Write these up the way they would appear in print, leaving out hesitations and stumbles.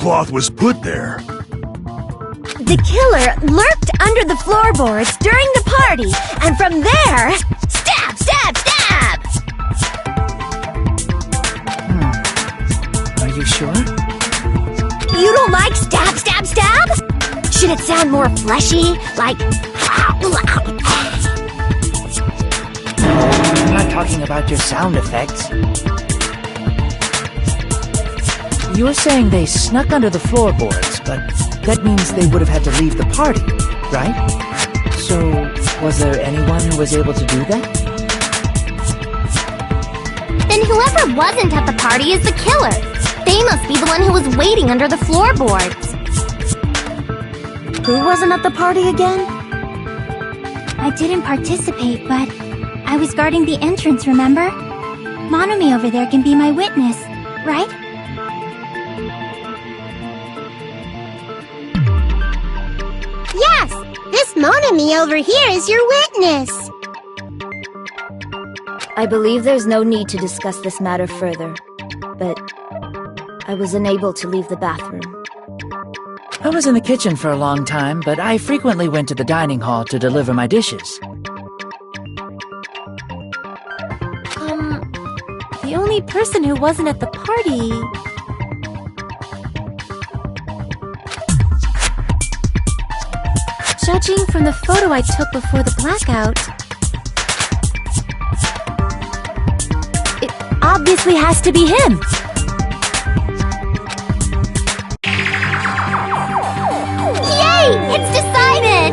cloth was put there. The killer lurked under the floorboards during the party, and from there, stab, stab, stab! Are you sure? You don't like stab, stab, stab? Should it sound more fleshy, like... I'm not talking about your sound effects. You're saying they snuck under the floorboards, but that means they would have had to leave the party, right? So, was there anyone who was able to do that? Then whoever wasn't at the party is the killer. They must be the one who was waiting under the floorboards. Who wasn't at the party again? I didn't participate, but I was guarding the entrance, remember? Monomi over there can be my witness, right? Yes! This Monomi over here is your witness! I believe there's no need to discuss this matter further, but I was unable to leave the bathroom. I was in the kitchen for a long time, but I frequently went to the dining hall to deliver my dishes. The only person who wasn't at the party... Judging from the photo I took before the blackout... It obviously has to be him! Yay! It's decided!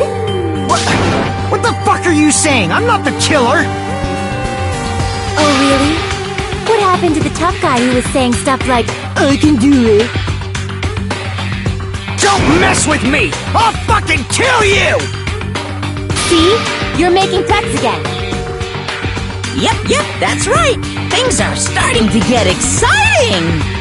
What the fuck are you saying? I'm not the killer! Oh, really? What happened to the tough guy who was saying stuff like, I can do it. Don't mess with me! I'll fucking kill you! see? You're making threats again. Yep, that's right. Things are starting to get exciting!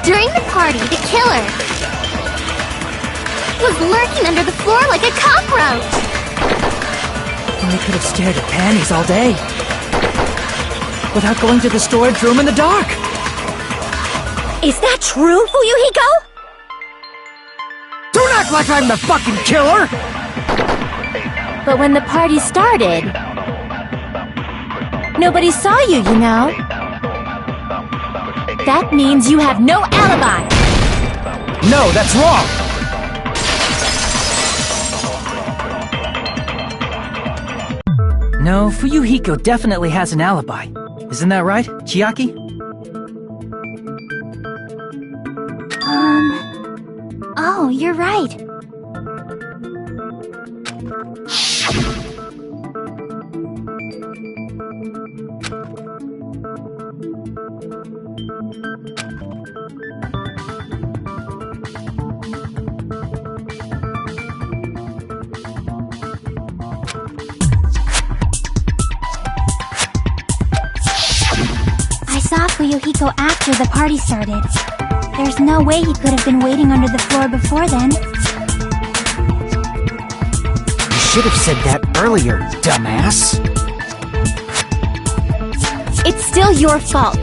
During the party, the killer was lurking under the floor like a cockroach. And they could have stared at panties all day without going to the storage room in the dark. Is that true, Fuyuhiko? Don't act like I'm the fucking killer! But when the party started, nobody saw you, you know? That means you have no alibi! No, that's wrong! No, Fuyuhiko definitely has an alibi. Isn't that right, Chiaki? Oh, you're right. I saw Fuyuhiko after the party started. There's no way he could have been waiting under the floor before then. You should have said that earlier, dumbass. It's still your fault.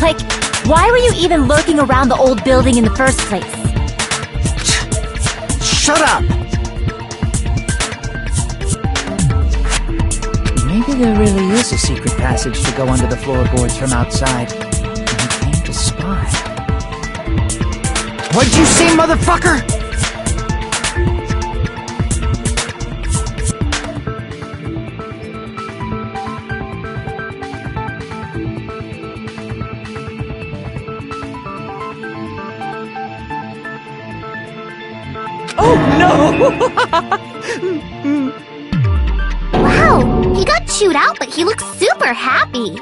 Like, why were you even lurking around the old building in the first place? Shut up! Maybe there really is a secret passage to go under the floorboards from outside. And he came to spy. What'd you say, motherfucker? Oh no! Wow, he got chewed out, but he looks super happy.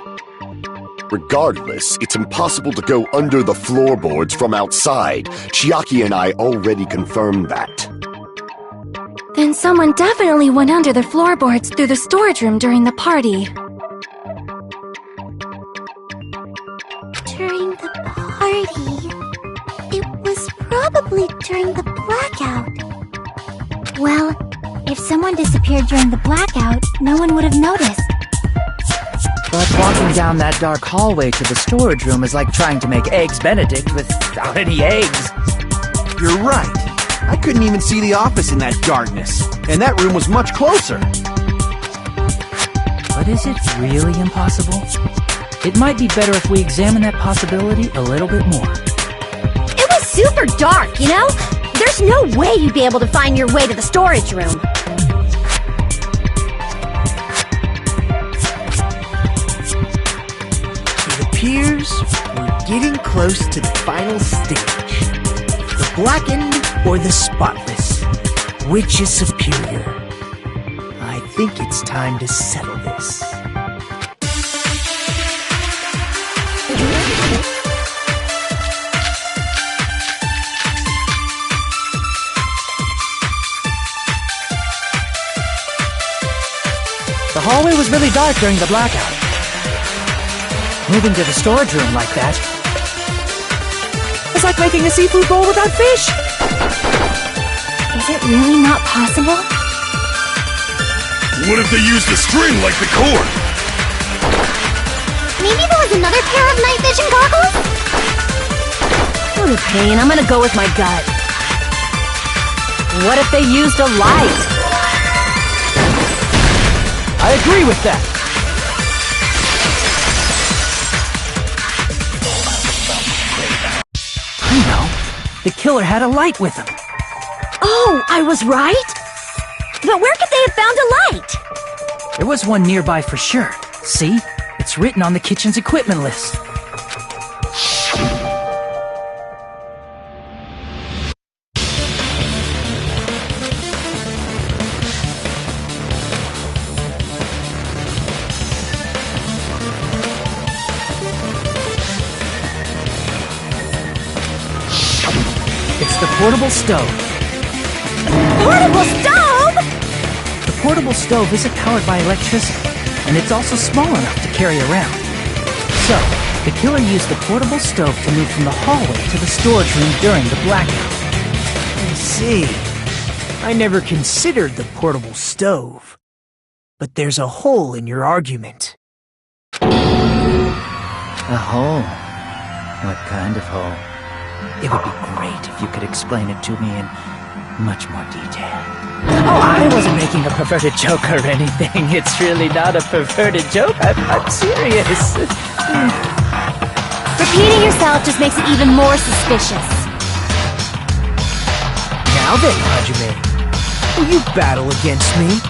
Regardless, it's impossible to go under the floorboards from outside. Chiaki and I already confirmed that. Then someone definitely went under the floorboards through the storage room during the party. During the party. It was probably during the blackout. Well, if someone disappeared during the blackout, no one would have noticed. But walking down that dark hallway to the storage room is like trying to make Eggs Benedict without any eggs. You're right. I couldn't even see the office in that darkness, and that room was much closer. But is it really impossible? It might be better if we examine that possibility a little bit more. It was super dark, you know? There's no way you'd be able to find your way to the storage room. It appears we're getting close to the final stage. The blackened or the spotless? Which is superior? I think it's time to settle this. The hallway was really dark during the blackout. Moving to the storage room like that is like making a seafood bowl without fish. Is it really not possible? What if they used a string like the cord? Maybe there was another pair of night vision goggles? For the pain, I'm gonna go with my gut. What if they used a light? I agree with that. I know. The killer had a light with him. Oh, I was right? But where could they have found a light? There was one nearby for sure. See? It's written on the kitchen's equipment list. It's the portable stove. Portable stove? The portable stove isn't powered by electricity, and it's also small enough to carry around. So, the killer used the portable stove to move from the hallway to the storage room during the blackout. I see. I never considered the portable stove. But there's a hole in your argument. A hole? What kind of hole? It would be great if you could explain it to me in much more detail. Oh, I wasn't making a perverted joke or anything. It's really not a perverted joke. I'm serious. Repeating yourself just makes it even more suspicious. Now then, Hajime, will you battle against me?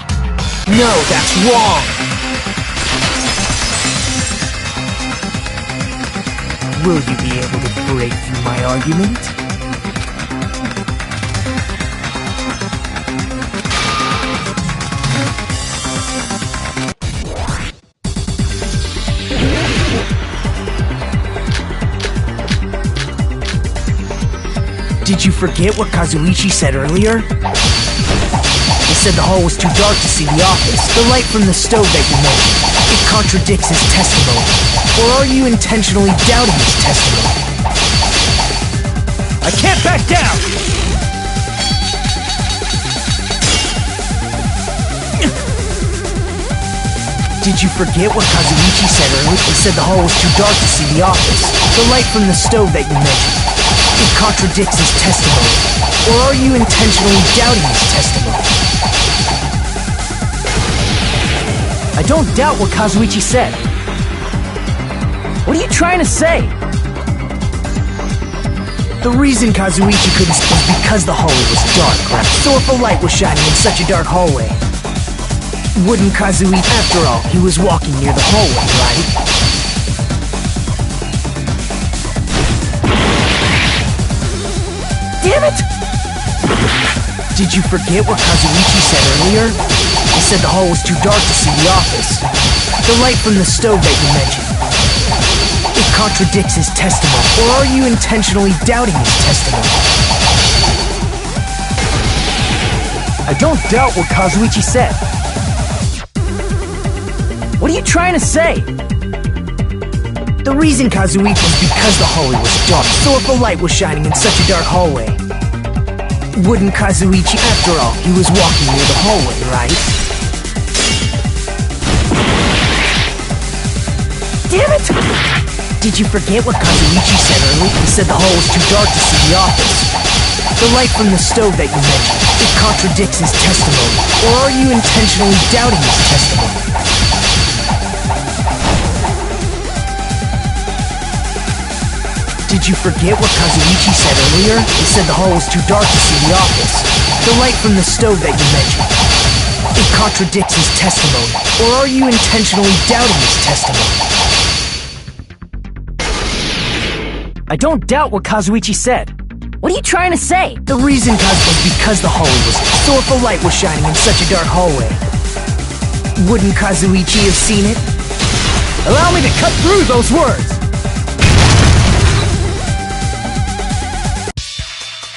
No, that's wrong! Will you be able to break through my argument? Did you forget what Kazuichi said earlier? He said the hall was too dark to see the office. The light from the stove that you mentioned. It contradicts his testimony. Or are you intentionally doubting his testimony? I can't back down! Did you forget what Kazuichi said earlier? He said the hall was too dark to see the office. The light from the stove that you mentioned. It contradicts his testimony. Or are you intentionally doubting his testimony? I I don't doubt what Kazuichi said. What are you trying to say? The reason Kazuichi couldn't see was because the hallway was dark, right? So if a light was shining in such a dark hallway, wouldn't Kazuichi, after all, he was walking near the hallway, right? Damn it! Did you forget what Kazuichi said earlier? He said the hall was too dark to see the office. The light from the stove that you mentioned. It contradicts his testimony. Or are you intentionally doubting his testimony? I don't doubt what Kazuichi said. What are you trying to say? The reason Kazuichi was because the hallway was dark. So if a light was shining in such a dark hallway, wouldn't Kazuichi, after all, he was walking near the hallway, right? Damn it! Did you forget what Kazuichi said earlier? He said the hall was too dark to see the office. The light from the stove that you mentioned, it contradicts his testimony. Or are you intentionally doubting his testimony? Did you forget what Kazuichi said earlier? He said the hall was too dark to see the office. The light from the stove that you mentioned, it contradicts his testimony. Or are you intentionally doubting his testimony? I don't doubt what Kazuichi said. What are you trying to say? The reason was because the hallway was dark. So if a light was shining in such a dark hallway, wouldn't Kazuichi have seen it? Allow me to cut through those words!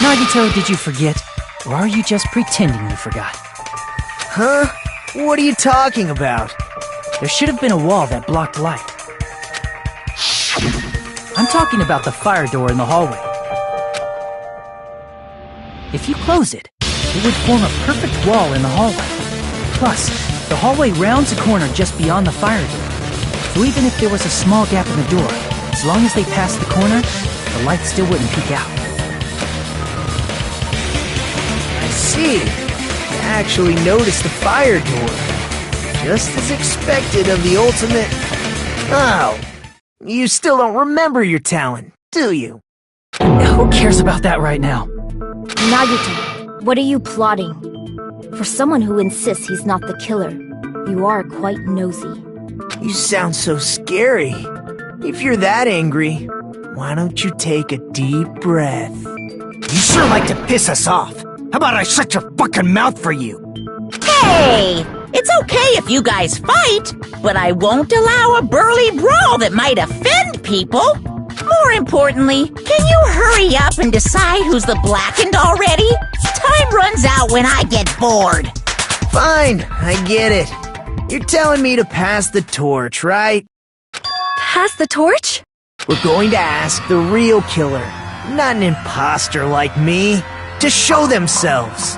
Nagito, did you forget? Or are you just pretending you forgot? Huh? What are you talking about? There should have been a wall that blocked light. I'm talking about the fire door in the hallway. If you close it, it would form a perfect wall in the hallway. Plus, the hallway rounds a corner just beyond the fire door. So even if there was a small gap in the door, as long as they passed the corner, the light still wouldn't peek out. I see. You actually noticed the fire door. Just as expected of the ultimate... Oh. You still don't remember your talent, do you? Who cares about that right now? Nagito, what are you plotting? For someone who insists he's not the killer, you are quite nosy. You sound so scary. If you're that angry, why don't you take a deep breath? You sure like to piss us off. How about I shut your fucking mouth for you? Hey! It's okay if you guys fight, but I won't allow a burly brawl that might offend people. More importantly, can you hurry up and decide who's the blackened already? Time runs out when I get bored. Fine, I get it. You're telling me to pass the torch, right? Pass the torch? We're going to ask the real killer, not an imposter like me, to show themselves.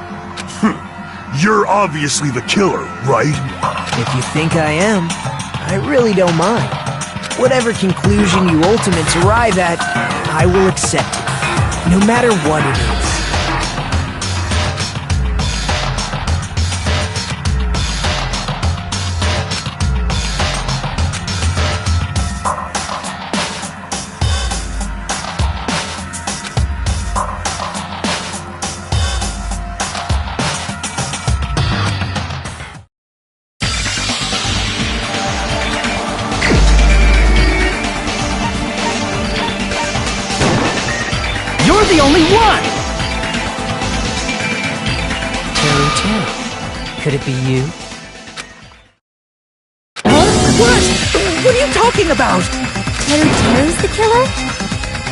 You're obviously the killer, right? If you think I am, I really don't mind. Whatever conclusion you ultimates arrive at, I will accept it, no matter what it is. You're the only one! Teru. Could it be you? Huh? What? What are you talking about? Teru's the killer?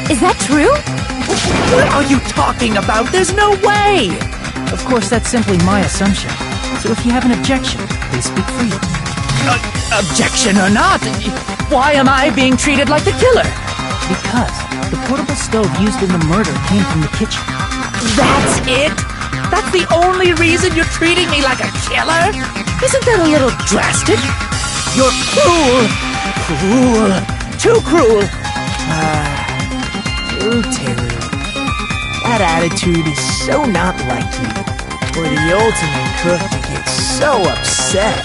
Is that true? What are you talking about? There's no way! Of course, that's simply my assumption. So if you have an objection, please speak freely. Objection or not, why am I being treated like the killer? Because the portable stove used in the murder came from the kitchen. That's it? That's the only reason you're treating me like a killer? Isn't that a little drastic? You're cruel! Cruel! Too cruel! Teru. That attitude is so not like you. For the ultimate cook to get so upset.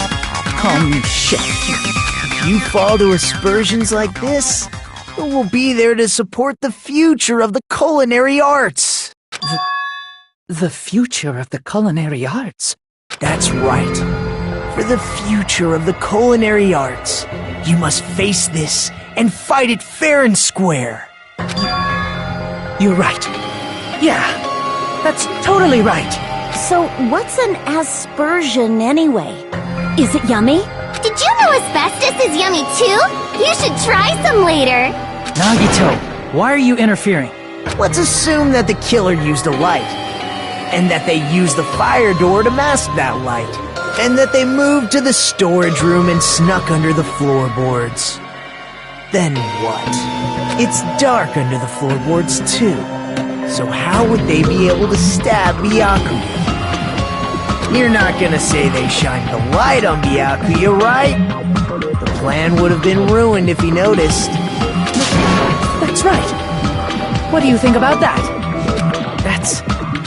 call me Chef. If you fall to aspersions like this, who will be there to support the future of the culinary arts? The future of the culinary arts? That's right. For the future of the culinary arts, you must face this and fight it fair and square. You're right. Yeah, that's totally right. So, what's an aspersion anyway? Is it yummy? Did you know asbestos is yummy too? You should try some later. Nagito, why are you interfering? Let's assume that the killer used a light, and that they used the fire door to mask that light, and that they moved to the storage room and snuck under the floorboards. Then what? It's dark under the floorboards too. So how would they be able to stab Byakuya? You're not gonna say they shined the light on Byakuya, right? The plan would have been ruined if he noticed. That's right. What do you think about that?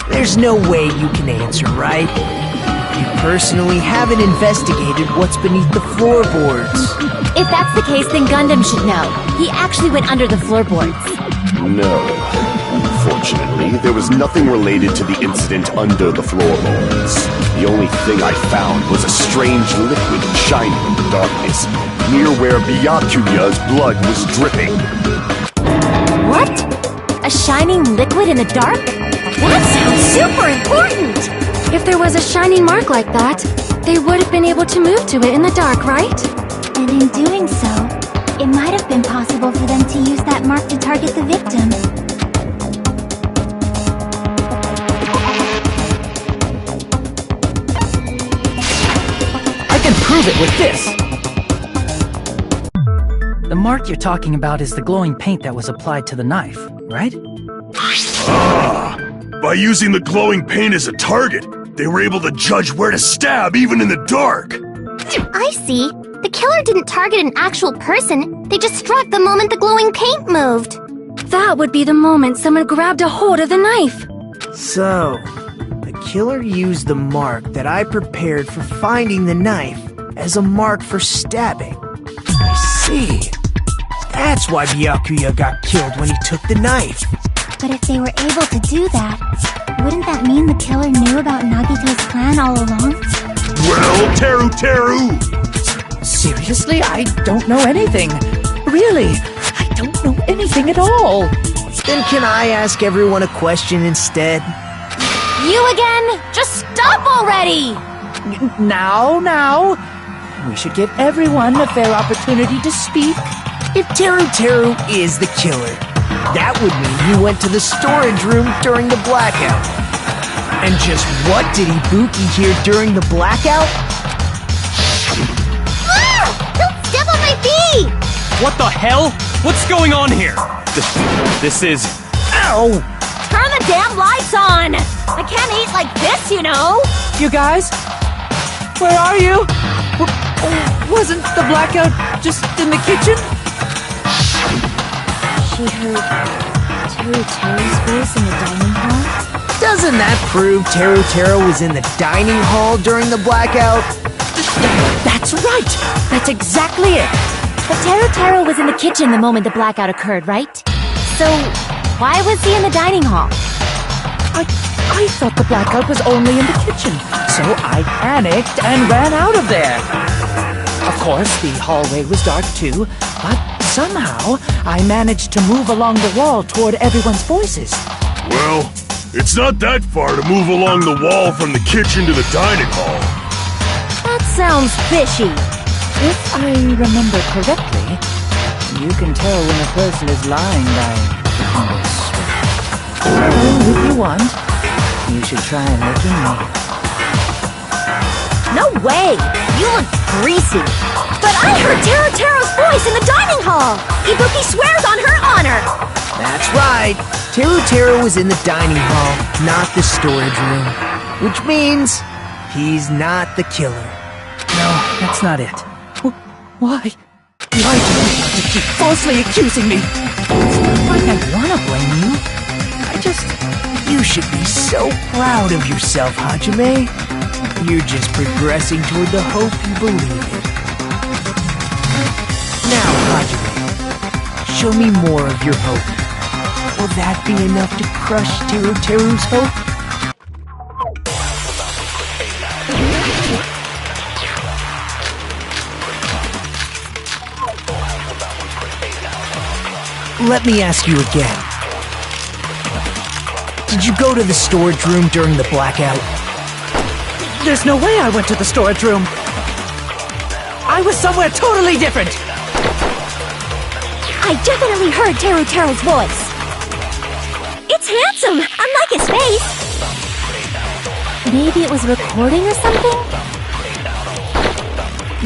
There's no way you can answer, right? You personally haven't investigated what's beneath the floorboards. If that's the case, then Gundam should know. He actually went under the floorboards. No. Fortunately, there was nothing related to the incident under the floorboards. The only thing I found was a strange liquid shining in the darkness, near where Byakuya's blood was dripping. What? A shining liquid in the dark? That sounds super important! If there was a shining mark like that, they would have been able to move to it in the dark, right? And in doing so, it might have been possible for them to use that mark to target the victim. I can prove it with this! The mark you're talking about is the glowing paint that was applied to the knife, right? By using the glowing paint as a target, they were able to judge where to stab even in the dark. I see. The killer didn't target an actual person. They just struck the moment the glowing paint moved. That would be the moment someone grabbed a hold of the knife. So, the killer used the mark that I prepared for finding the knife as a mark for stabbing. I see. That's why Byakuya got killed when he took the knife. But if they were able to do that, wouldn't that mean the killer knew about Nagito's plan all along? Well, Teru! Seriously? I don't know anything. Really, I don't know anything at all. Then can I ask everyone a question instead? You again? Just stop already! Now. We should give everyone a fair opportunity to speak. If Teru is the killer, that would mean he went to the storage room during the blackout. And just what did Ibuki hear during the blackout? Ah! Don't step on my feet! What the hell? What's going on here? This is... Ow! Turn the damn lights on! I can't eat like this, you know! You guys? Where are you? Wasn't the blackout just in the kitchen? She heard Teru's voice in the dining hall? Doesn't that prove Teru was in the dining hall during the blackout? That's right! That's exactly it! But Teru was in the kitchen the moment the blackout occurred, right? So, why was he in the dining hall? I thought the blackout was only in the kitchen, so I panicked and ran out of there. Of course, the hallway was dark too, but somehow I managed to move along the wall toward everyone's voices. Well, it's not that far to move along the wall from the kitchen to the dining hall. That sounds fishy. If I remember correctly, you can tell when a person is lying by looking this way. So, if you want, you should try licking me. No way! You look greasy! But I heard Teru's voice in the dining hall! Ibuki swears on her honor! That's right. Teru was in the dining hall, not the storage room. Which means he's not the killer. No, that's not it. Why? Why do you have to keep falsely accusing me? It's not like I want to blame you. You should be so proud of yourself, Hajime. You're just progressing toward the hope you believe in. Now, Hajime, show me more of your hope. Will that be enough to crush Teruteru's hope? Let me ask you again. Did you go to the storage room during the blackout? There's no way I went to the storage room. I was somewhere totally different. I definitely heard Teruteru's voice. It's handsome, unlike his face. Maybe it was recording or something?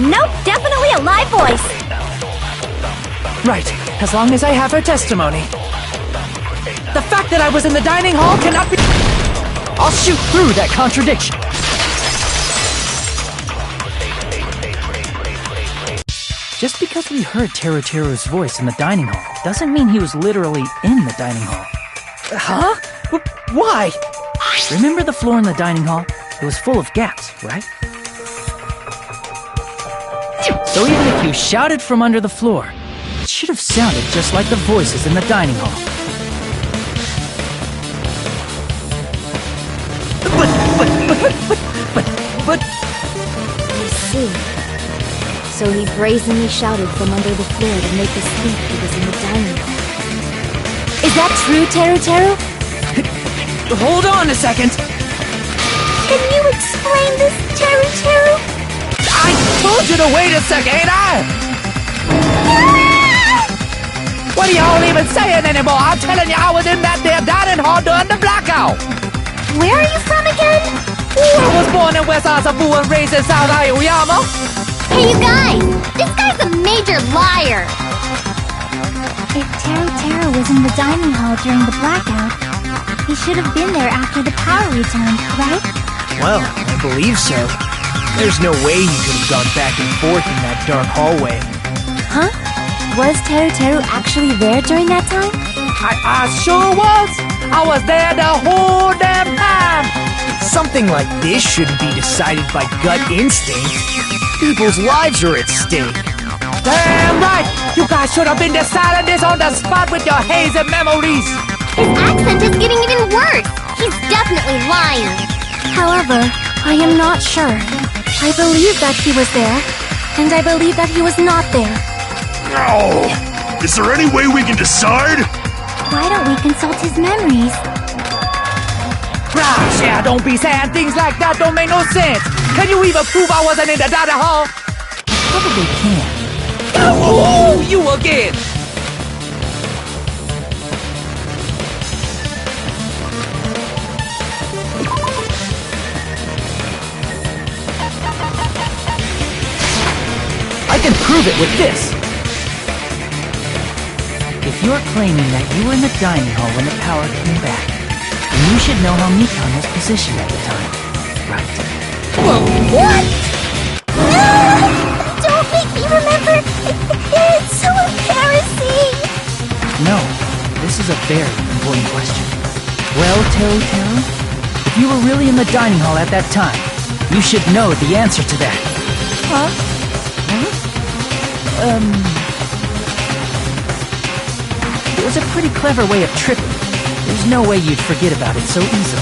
Nope, definitely a live voice. Right, as long as I have her testimony. The fact that I was in the dining hall cannot be... I'll shoot through that contradiction. Just because we heard Teruteru's voice in the dining hall doesn't mean he was literally in the dining hall. Huh? Why? Remember the floor in the dining hall? It was full of gaps, right? So even if you shouted from under the floor, it should have sounded just like the voices in the dining hall. But... I see. So he brazenly shouted from under the floor to make us think he was in the dining hall. Is that true, Teruteru? Hold on a second! Can you explain this, Teruteru? I told you to wait a second, ain't I? What are y'all even saying anymore? I'm telling you, I was in that there dining hall during the blackout! Where are you from again? I was born in West Asabu and raised in South Aoyama. Hey, you guys! This guy's a major liar! If Teruteru was in the dining hall during the blackout, he should have been there after the power returned, right? Well, I believe so. There's no way he could have gone back and forth in that dark hallway. Huh? Was Teruteru actually there during that time? I sure was! I was there the whole damn time! Something like this shouldn't be decided by gut instinct. People's lives are at stake. Damn right! You guys should have been deciding this on the spot with your hazy memories! His accent is getting even worse! He's definitely lying! However, I am not sure. I believe that he was there, and I believe that he was not there. Oh, is there any way we can decide? Why don't we consult his memories? Gosh, yeah, don't be saying things like that, don't make no sense! Can you even prove I wasn't in the dining hall? Probably can. Oh, you again! I can prove it with this! If you're claiming that you were in the dining hall when the power came back, then you should know how Mikan was positioned at the time, right? What? Don't make me remember! It's so embarrassing! No, this is a very important question. Well, Teruteru, if you were really in the dining hall at that time, you should know the answer to that. Huh? It was a pretty clever way of tripping. There's no way you'd forget about it so easily.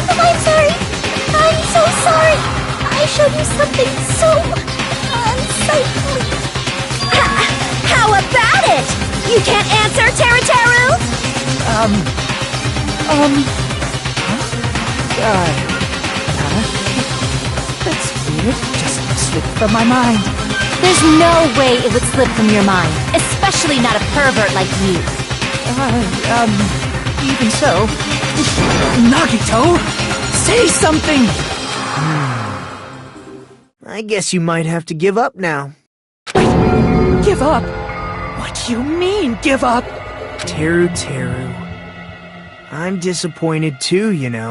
I'm sorry. I'm so sorry. I showed you something so unsightly. How about it? You can't answer, Teruteru? That's weird. Just slipped from my mind. There's no way it would slip from your mind, especially not a pervert like you. Even so. Nagito, say something! I guess you might have to give up now. Give up? What do you mean, give up? Teruteru. I'm disappointed too, you know.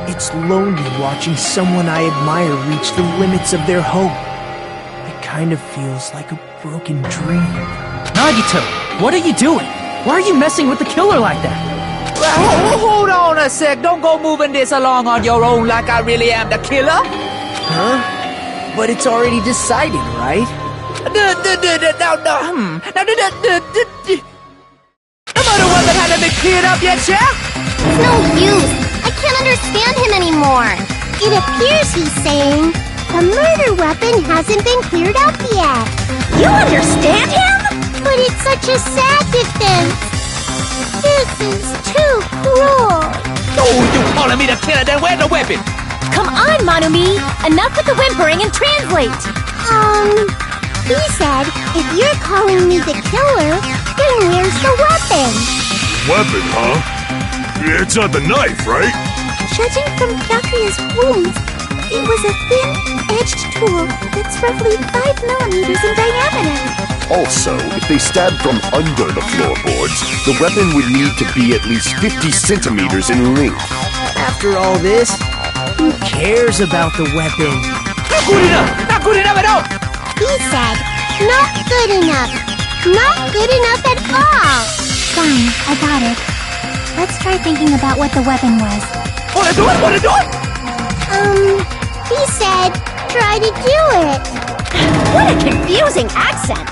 It's lonely watching someone I admire reach the limits of their hope. It kind of feels like a broken dream. Nagito, what are you doing? Why are you messing with the killer like that? Hold on a sec. Don't go moving this along on your own like I really am the killer. Huh? But it's already decided, right? No murder weapon hasn't been cleared up yet, Chef? It's no use. I can't understand him anymore. It appears he's saying the murder weapon hasn't been cleared up yet. You understand him? But it's such a sad defense. This is too cruel. Oh, you calling me the killer, then where's the weapon? Come on, Manumi! Enough with the whimpering and translate! He said, if you're calling me the killer, then where's the weapon? Weapon, huh? It's not the knife, right? Judging from Byakuya's wounds, it was a thin-edged tool that's roughly 5 millimeters in diameter. Also, if they stabbed from under the floorboards, the weapon would need to be at least 50 centimeters in length. After all this, who cares about the weapon? Not good enough! Not good enough at all! He said, not good enough. Not good enough at all. Fine, I got it. Let's try thinking about what the weapon was. Wanna do it? Wanna do it? He said, try to do it. What a confusing accent!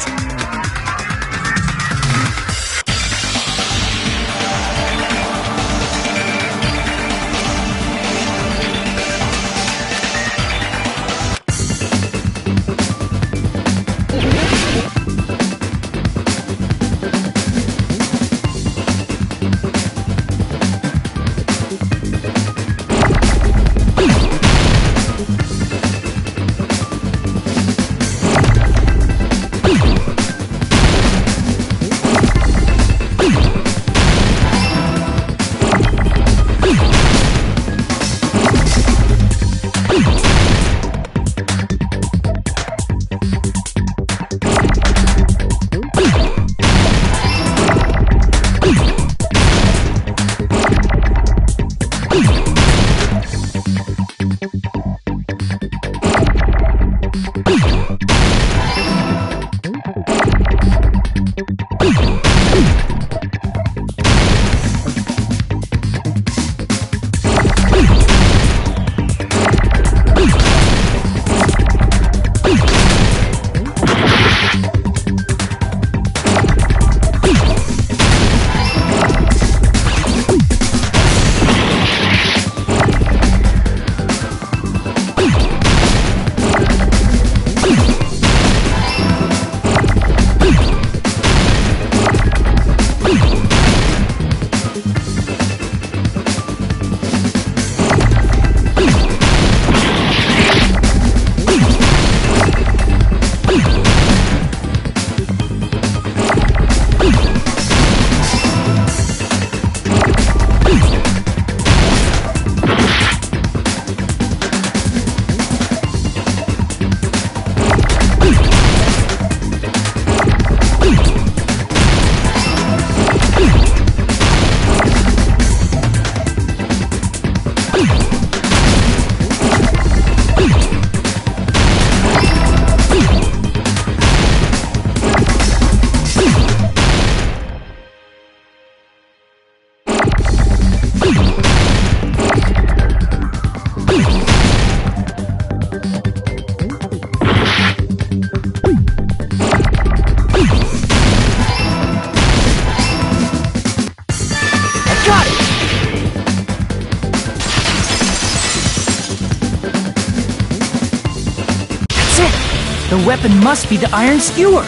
The weapon must be the iron skewer.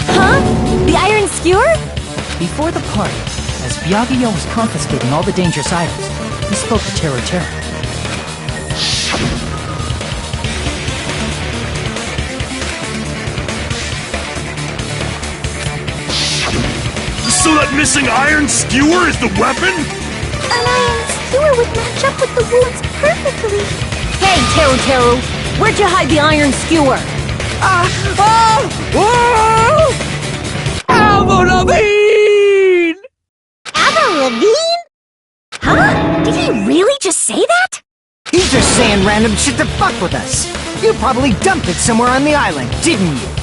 Huh? The iron skewer? Before the party, as Byakuya was confiscating all the dangerous items, he spoke to Terra. So that missing iron skewer is the weapon? An iron skewer would match up with the wounds perfectly. Hey, Teru, where'd you hide the iron skewer? Avril Lavigne! Avril Lavigne? Huh? Did he really just say that? He's just saying random shit to fuck with us. You probably dumped it somewhere on the island, didn't you?